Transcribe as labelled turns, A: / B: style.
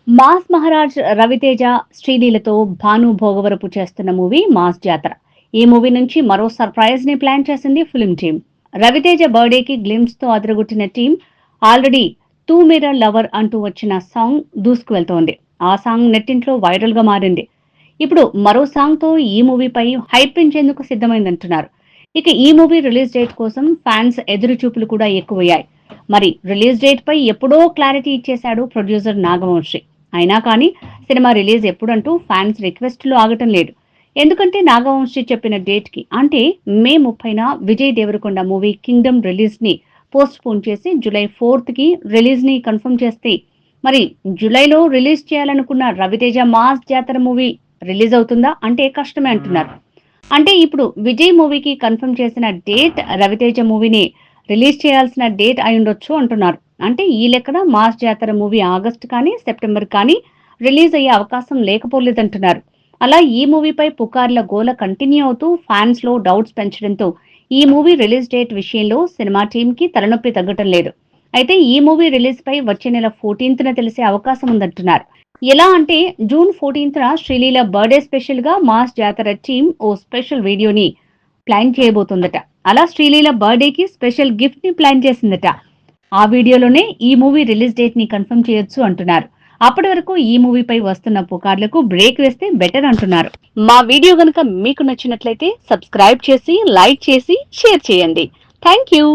A: Mass Maharaj Raviteja, శ్రీలీలతో Bhanu Bhogavarapu చేస్తున్న movie mass జాతర. ఈ మూవీ నుంచి మరో సర్ప్రైజ్ ని ప్లాన్ చేసింది ఫిల్మ్ టీమ్. రవితేజ బర్త్డేకి గ్లిమ్స్ తో అదరగొట్టిన టీం ఆల్రెడీ టూ మిర్రర్ లవర్ అంటూ వచ్చిన సాంగ్ దూసుకువెళ్తోంది. ఆ సాంగ్ నెట్టింట్లో వైరల్ గా మారింది. ఇప్పుడు మరో సాంగ్ తో ఈ మూవీపై హైప్ పెంచేందుకు సిద్ధమైందంటున్నారు. ఇక ఈ మూవీ రిలీజ్ డేట్ కోసం ఫ్యాన్స్ ఎదురు చూపులు కూడా ఎక్కువయ్యాయి. మరి రిలీజ్ డేట్ పై ఎప్పుడో క్లారిటీ ఇచ్చేశాడు ప్రొడ్యూసర్ నాగవంశి. అయినా కానీ సినిమా రిలీజ్ ఎప్పుడంటూ ఫ్యాన్స్ రిక్వెస్ట్లు ఆగటం లేదు. ఎందుకంటే నాగవంశి చెప్పిన డేట్ కి అంటే మే 30న Vijay Deverakonda movie Kingdom release ని పోస్ట్ పోన్ చేసి జూలై 4th కి రిలీజ్ ని కన్ఫర్మ్ చేస్తే మరి జూలైలో రిలీజ్ చేయాలనుకున్న రవితేజ మాస్ జాతర మూవీ రిలీజ్ అవుతుందా అంటే కష్టమే అంటున్నారు. అంటే ఇప్పుడు విజయ్ మూవీకి కన్ఫర్మ్ చేసిన డేట్ రవితేజ మూవీని రిలీజ్ చేయాల్సిన డేట్ అయి ఉండొచ్చు అంటున్నారు. అంటే ఈ లెక్కన మాస్ జాతర మూవీ ఆగస్టు కానీ సెప్టెంబర్ కానీ రిలీజ్ అయ్యే అవకాశం లేకపోలేదంటున్నారు. అలా ఈ మూవీపై పుకార్ల గోల కంటిన్యూ అవుతూ ఫ్యాన్స్ లో డౌట్స్ పెంచడంతో ఈ మూవీ రిలీజ్ డేట్ విషయంలో సినిమా టీమ్ కి తలనొప్పి తగ్గటం లేదు. అయితే ఈ మూవీ రిలీజ్ పై వచ్చే నెల 14న తెలిసే అవకాశం ఉందంటున్నారు. ఎలా అంటే జూన్ 14న శ్రీలీల బర్త్డే స్పెషల్ గా మాస్ జాతర టీమ్ ఓ స్పెషల్ వీడియోని ప్లాన్ చేయబోతుందట. అలా శ్రీలీల బర్త్డేకి స్పెషల్ గిఫ్ట్ ని ప్లాన్ చేసిందట. ఆ వీడియోలోనే ఈ మూవీ రిలీజ్ డేట్ ని కన్ఫర్మ్ చేయొచ్చు అంటున్నారు. అప్పటి వరకు ఈ మూవీపై వస్తున్న పుకార్లకు బ్రేక్ వేస్తే బెటర్ అంటున్నారు. మా వీడియో గనుక మీకు నచ్చినట్లయితే సబ్స్క్రైబ్ చేసి, లైక్ చేసి, షేర్ చేయండి. Thank you.